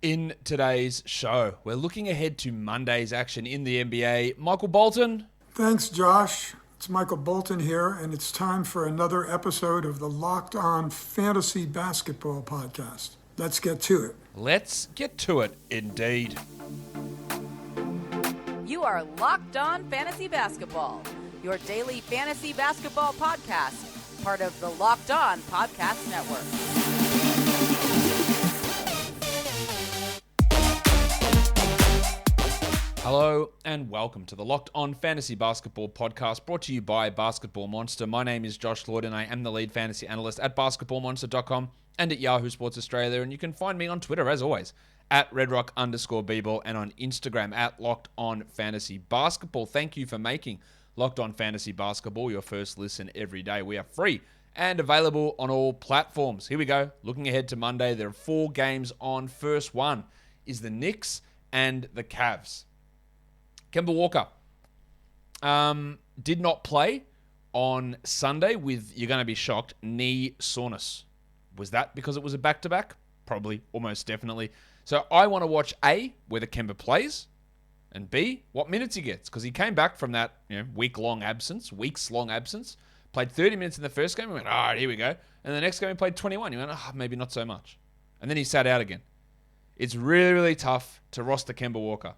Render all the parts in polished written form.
In today's show, we're looking ahead to Monday's action in the NBA. Michael Bolton. Thanks, Josh. It's Michael Bolton here, and it's time for another episode of the Locked On Fantasy Basketball Podcast. Let's get to it. Let's get to it, indeed. You are Locked On Fantasy Basketball, your daily fantasy basketball podcast, part of the Locked On Podcast Network. Hello and welcome to the Locked On Fantasy Basketball Podcast, brought to you by Basketball Monster. My name is Josh Lloyd and I am the lead fantasy analyst at basketballmonster.com and at Yahoo Sports Australia. And you can find me on Twitter, as always, at redrock_bball and on Instagram at Locked On Fantasy Basketball. Thank you for making Locked On Fantasy Basketball your first listen every day. We are free and available on all platforms. Here we go. Looking ahead to Monday, there are 4 games on. First one is the Knicks and the Cavs. Kemba Walker did not play on Sunday with, you're going to be shocked, knee soreness. Was that because it was a back-to-back? Probably, almost definitely. So I want to watch A, whether Kemba plays, and B, what minutes he gets. Because he came back from that weeks-long absence, played 30 minutes in the first game, and went, all right, here we go. And the next game he played 21. He went, maybe not so much. And then he sat out again. It's really, really tough to roster Kemba Walker,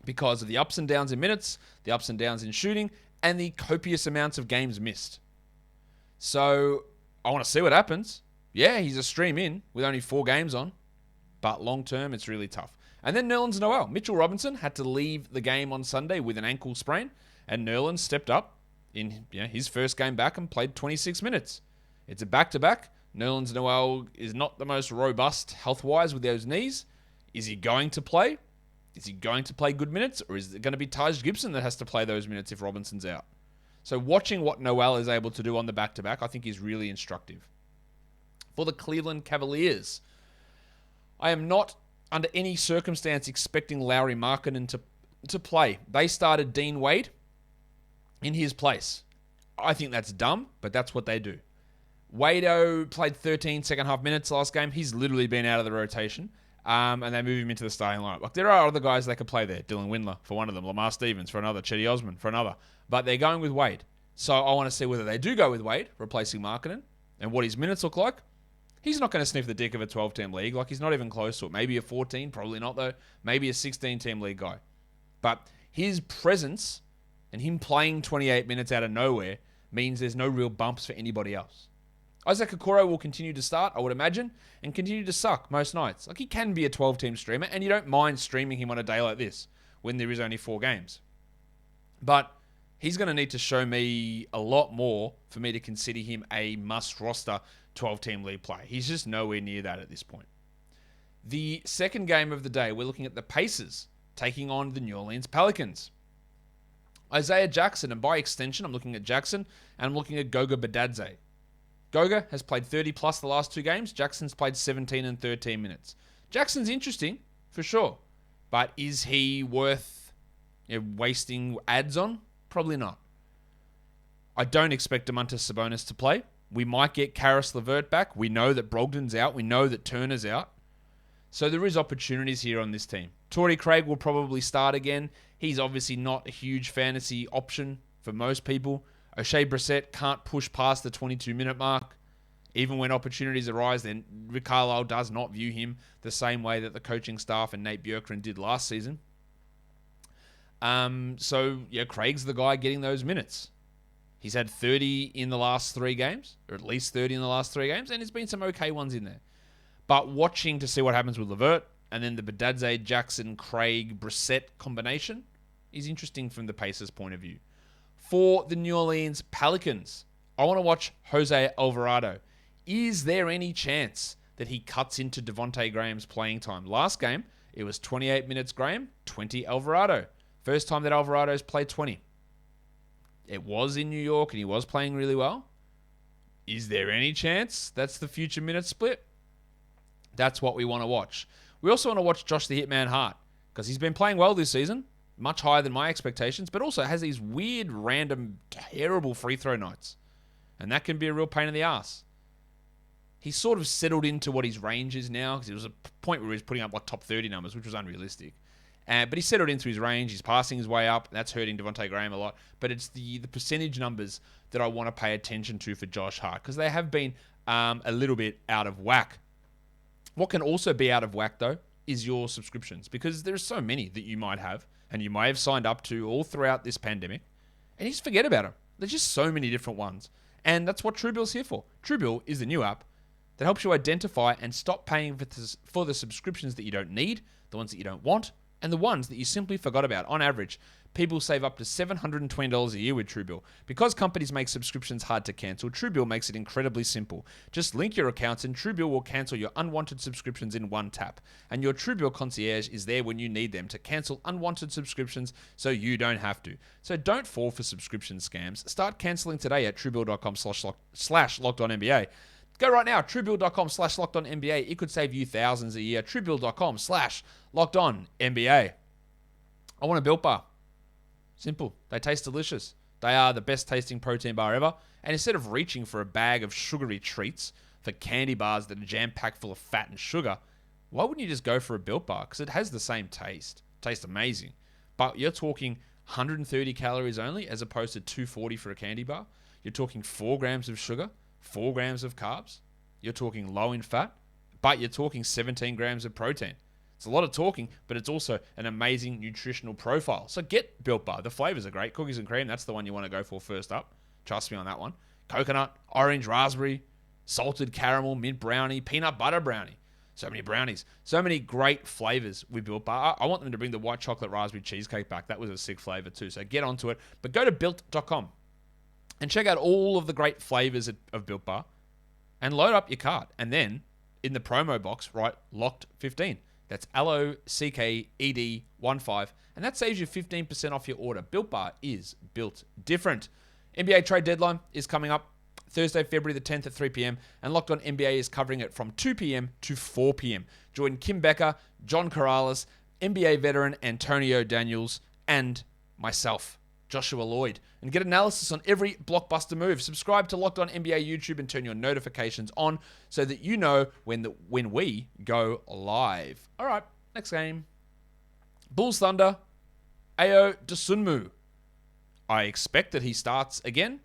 because of the ups and downs in minutes, the ups and downs in shooting, and the copious amounts of games missed. So I want to see what happens. Yeah, he's a stream in with only 4 games on, but long term, it's really tough. And then Nerlens Noel. Mitchell Robinson had to leave the game on Sunday with an ankle sprain, and Nerlens stepped up in his first game back and played 26 minutes. It's a back-to-back. Nerlens Noel is not the most robust health-wise with those knees. Is he going to play? Is he going to play good minutes, or is it going to be Taj Gibson that has to play those minutes if Robinson's out? So watching what Noel is able to do on the back-to-back, I think is really instructive. For the Cleveland Cavaliers, I am not under any circumstance expecting Lauri Markkanen to play. They started Dean Wade in his place. I think that's dumb, but that's what they do. Wado played 13 second-half minutes last game. He's literally been out of the rotation. And they move him into the starting lineup. Like, there are other guys they could play there. Dylan Windler for one of them. Lamar Stevens for another. Chetty Osman for another. But they're going with Wade. So I want to see whether they do go with Wade, replacing Markkanen, and what his minutes look like. He's not going to sniff the dick of a 12-team league. Like, he's not even close to it. Maybe a 14, probably not, though. Maybe a 16-team league guy. But his presence and him playing 28 minutes out of nowhere means there's no real bumps for anybody else. Isaac Okoro will continue to start, I would imagine, and continue to suck most nights. Like, he can be a 12-team streamer, and you don't mind streaming him on a day like this when there is only 4 games. But he's going to need to show me a lot more for me to consider him a must-roster 12-team league player. He's just nowhere near that at this point. The second game of the day, we're looking at the Pacers taking on the New Orleans Pelicans. Isaiah Jackson, and by extension, I'm looking at Jackson, and I'm looking at Goga Badadze. Goga has played 30 plus the last 2 games. Jackson's played 17 and 13 minutes. Jackson's interesting, for sure. But is he worth wasting ads on? Probably not. I don't expect Domantas Sabonis to play. We might get Karis LeVert back. We know that Brogdon's out. We know that Turner's out. So there is opportunities here on this team. Torrey Craig will probably start again. He's obviously not a huge fantasy option for most people. O'Shea Brissett can't push past the 22-minute mark. Even when opportunities arise, then Rick Carlisle does not view him the same way that the coaching staff and Nate Bjorkgren did last season. Craig's the guy getting those minutes. He's had 30 in the last 3 games, or at least 30 in the last 3 games, and there's been some okay ones in there. But watching to see what happens with LeVert, and then the Badadze, Jackson, Craig, Brissett combination is interesting from the Pacers' point of view. For the New Orleans Pelicans, I want to watch Jose Alvarado. Is there any chance that he cuts into Devontae Graham's playing time? Last game, it was 28 minutes Graham, 20 Alvarado. First time that Alvarado's played 20. It was in New York and he was playing really well. Is there any chance that's the future minute split? That's what we want to watch. We also want to watch Josh the Hitman Hart, because he's been playing well this season, much higher than my expectations, but also has these weird, random, terrible free throw nights. And that can be a real pain in the ass. He's sort of settled into what his range is now, because it was a point where he was putting up like top 30 numbers, which was unrealistic. But he's settled into his range. He's passing his way up. That's hurting Devontae Graham a lot. But it's the percentage numbers that I want to pay attention to for Josh Hart, because they have been a little bit out of whack. What can also be out of whack, though, is your subscriptions, because there's so many that you might have, and you may have signed up to all throughout this pandemic, and you just forget about them. There's just so many different ones. And that's what TrueBill's here for. TrueBill is the new app that helps you identify and stop paying for the subscriptions that you don't need, the ones that you don't want, and the ones that you simply forgot about. On average, people save up to $720 a year with TrueBill. Because companies make subscriptions hard to cancel, TrueBill makes it incredibly simple. Just link your accounts and TrueBill will cancel your unwanted subscriptions in one tap. And your TrueBill concierge is there when you need them to cancel unwanted subscriptions so you don't have to. So don't fall for subscription scams. Start canceling today at truebill.com/LockedOnNBA. Go right now, truebill.com/LockedOnNBA. It could save you thousands a year. truebill.com/LockedOnNBA. I want a Built Bar. Simple. They taste delicious. They are the best tasting protein bar ever. And instead of reaching for a bag of sugary treats, for candy bars that are jam-packed full of fat and sugar, why wouldn't you just go for a Built Bar? Because it has the same taste. Tastes amazing. But you're talking 130 calories only as opposed to 240 for a candy bar. You're talking 4 grams of sugar, 4 grams of carbs. You're talking low in fat, but you're talking 17 grams of protein. It's a lot of talking, but it's also an amazing nutritional profile. So get Built Bar. The flavors are great. Cookies and cream, that's the one you want to go for first up. Trust me on that one. Coconut, orange, raspberry, salted caramel, mint brownie, peanut butter brownie. So many brownies. So many great flavors with Built Bar. I want them to bring the white chocolate raspberry cheesecake back. That was a sick flavor too. So get onto it. But go to Built.com and check out all of the great flavors of Built Bar and load up your cart. And then in the promo box, write Locked15. That's LOCKED15. And that saves you 15% off your order. Built Bar is built different. NBA trade deadline is coming up Thursday, February the 10th at 3 p.m. And Locked On NBA is covering it from 2 p.m. to 4 p.m. Join Kim Becker, John Corrales, NBA veteran Antonio Daniels, and myself, Joshua Lloyd, and get analysis on every blockbuster move. Subscribe to Locked On NBA YouTube and turn your notifications on so that you know when we go live. All right, next game. BullsThunder, Ayo Dosunmu. I expect that he starts again.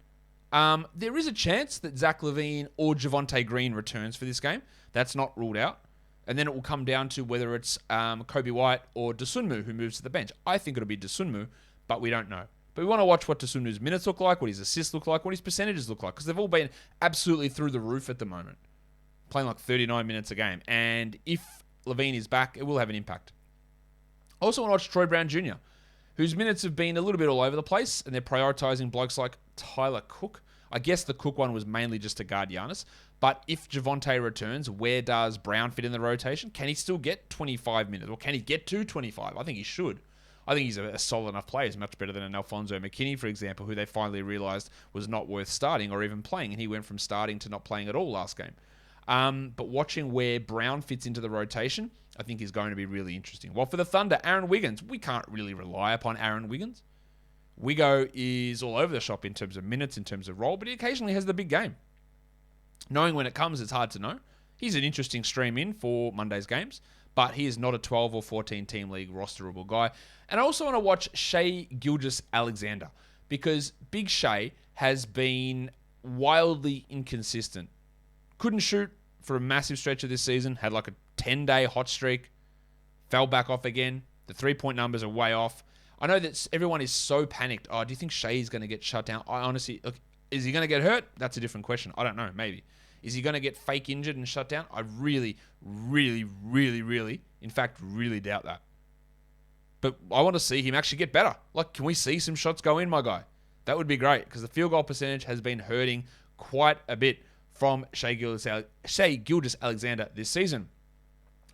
There is a chance that Zach LaVine or Javonte Green returns for this game. That's not ruled out. And then it will come down to whether it's Kobe White or Dosunmu who moves to the bench. I think it'll be Dosunmu, but we don't know. But we want to watch what Dosunmu's minutes look like, what his assists look like, what his percentages look like, because they've all been absolutely through the roof at the moment. Playing like 39 minutes a game. And if LaVine is back, it will have an impact. I also want to watch Troy Brown Jr., whose minutes have been a little bit all over the place, and they're prioritizing blokes like Tyler Cook. I guess the Cook one was mainly just to guard Giannis. But if Javonte returns, where does Brown fit in the rotation? Can he still get 25 minutes? Or can he get to 25? I think he should. I think he's a solid enough player. He's much better than an Alfonso McKinney, for example, who they finally realized was not worth starting or even playing. And he went from starting to not playing at all last game. But watching where Brown fits into the rotation, I think is going to be really interesting. Well, for the Thunder, Aaron Wiggins, we can't really rely upon Aaron Wiggins. Wiggo is all over the shop in terms of minutes, in terms of role, but he occasionally has the big game. Knowing when it comes, it's hard to know. He's an interesting stream in for Monday's games, but he is not a 12 or 14 team league rosterable guy. And I also want to watch Shai Gilgeous-Alexander, because Big Shai has been wildly inconsistent. Couldn't shoot for a massive stretch of this season, had like a 10-day hot streak, fell back off again. The 3-point numbers are way off. I know that everyone is so panicked. Oh, do you think Shai is going to get shut down? I honestly, look, is he going to get hurt? That's a different question. I don't know, maybe. Is he going to get fake injured and shut down? I really, really, really, really, in fact, really doubt that. But I want to see him actually get better. Like, can we see some shots go in, my guy? That would be great, because the field goal percentage has been hurting quite a bit from Shai Gilgeous-Alexander this season.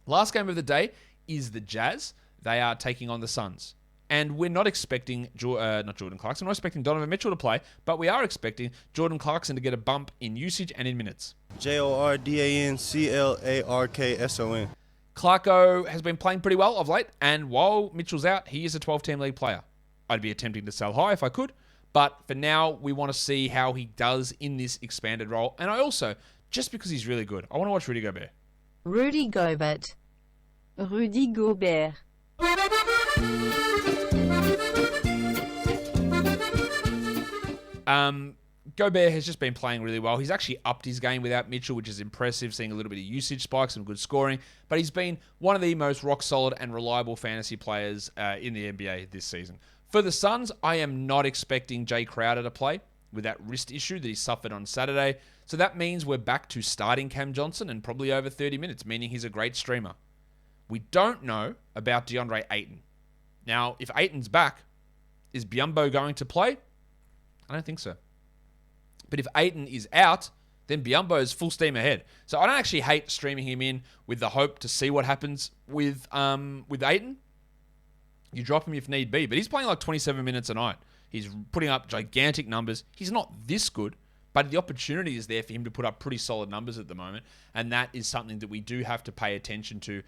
Last game of the day is the Jazz. They are taking on the Suns. And we're not expecting, not Jordan Clarkson, we're not expecting Donovan Mitchell to play, but we are expecting Jordan Clarkson to get a bump in usage and in minutes. JordanClarkson. Clarko has been playing pretty well of late, and while Mitchell's out, he is a 12-team league player. I'd be attempting to sell high if I could, but for now, we want to see how he does in this expanded role. And I also just because he's really good. I want to watch Rudy Gobert. Rudy Gobert. Rudy Gobert. Gobert has just been playing really well. He's actually upped his game without Mitchell, which is impressive, seeing a little bit of usage spikes and good scoring. But he's been one of the most rock-solid and reliable fantasy players in the NBA this season. For the Suns, I am not expecting Jay Crowder to play with that wrist issue that he suffered on Saturday. So that means we're back to starting Cam Johnson and probably over 30 minutes, meaning he's a great streamer. We don't know about DeAndre Ayton. Now, if Ayton's back, is Biyombo going to play? I don't think so. But if Ayton is out, then Biyombo is full steam ahead. So I don't actually hate streaming him in with the hope to see what happens with Ayton. You drop him if need be. But he's playing like 27 minutes a night. He's putting up gigantic numbers. He's not this good, but the opportunity is there for him to put up pretty solid numbers at the moment. And that is something that we do have to pay attention to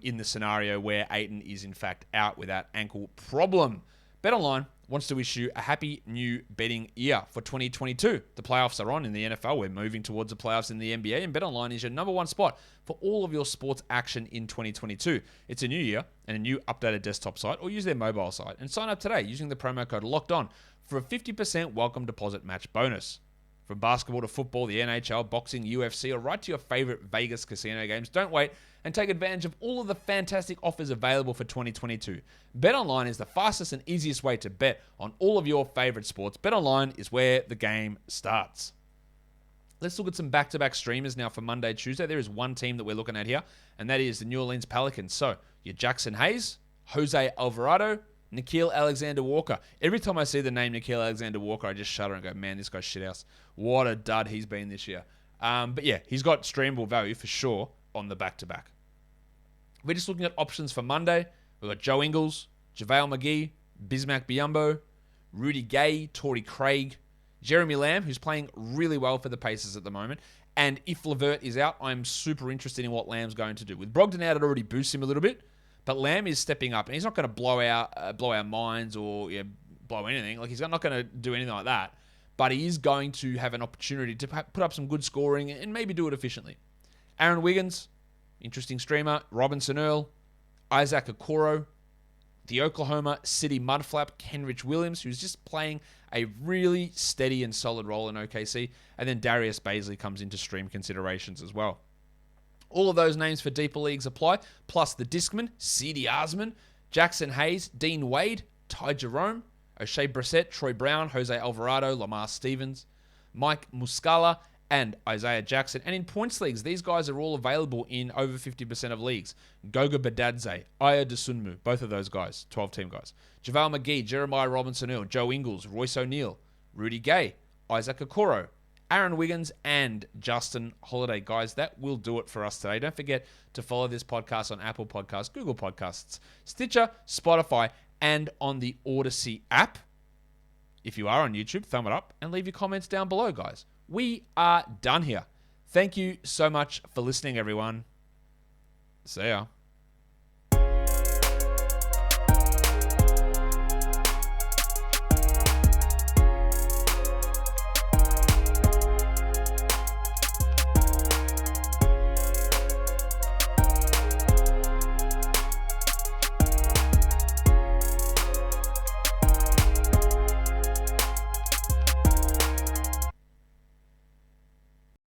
in the scenario where Ayton is in fact out with that ankle problem. BetOnline wants to wish you a happy new betting year for 2022. The playoffs are on in the NFL. We're moving towards the playoffs in the NBA, and BetOnline is your number one spot for all of your sports action in 2022. It's a new year and a new updated desktop site, or use their mobile site and sign up today using the promo code LOCKEDON for a 50% welcome deposit match bonus. From basketball to football, the NHL, boxing, UFC, or right to your favorite Vegas casino games, don't wait and take advantage of all of the fantastic offers available for 2022. BetOnline is the fastest and easiest way to bet on all of your favorite sports. BetOnline is where the game starts. Let's look at some back-to-back streamers now for Monday, Tuesday. There is one team that we're looking at here, and that is the New Orleans Pelicans. So, your Jackson Hayes, Jose Alvarado, Nickeil Alexander-Walker. Every time I see the name Nickeil Alexander-Walker, I just shudder and go, man, this guy's shithouse. What a dud he's been this year. But yeah, he's got streamable value for sure on the back-to-back. We're just looking at options for Monday. We've got Joe Ingles, JaVale McGee, Bismack Biyombo, Rudy Gay, Torrey Craig, Jeremy Lamb, who's playing really well for the Pacers at the moment. And if LeVert is out, I'm super interested in what Lamb's going to do. With Brogdon out, it already boosts him a little bit. But Lamb is stepping up, and he's not going to blow our minds or blow anything. Like, he's not going to do anything like that. But he is going to have an opportunity to put up some good scoring and maybe do it efficiently. Aaron Wiggins, interesting streamer. Robinson Earl, Isaac Okoro, the Oklahoma City Mudflap, Kenrich Williams, who's just playing a really steady and solid role in OKC. And then Darius Baisley comes into stream considerations as well. All of those names for deeper leagues apply, plus the Discman, C.D. Osman, Jackson Hayes, Dean Wade, Ty Jerome, O'Shea Brissett, Troy Brown, Jose Alvarado, Lamar Stevens, Mike Muscala, and Isaiah Jackson. And in points leagues, these guys are all available in over 50% of leagues. Goga Badadze, Aya Dosunmu, both of those guys, 12-team guys. JaVale McGee, Jeremiah Robinson-Earl, Joe Ingles, Royce O'Neal, Rudy Gay, Isaac Okoro, Aaron Wiggins, and Justin Holiday. Guys, that will do it for us today. Don't forget to follow this podcast on Apple Podcasts, Google Podcasts, Stitcher, Spotify, and on the Odyssey app. If you are on YouTube, thumb it up and leave your comments down below, guys. We are done here. Thank you so much for listening, everyone. See ya.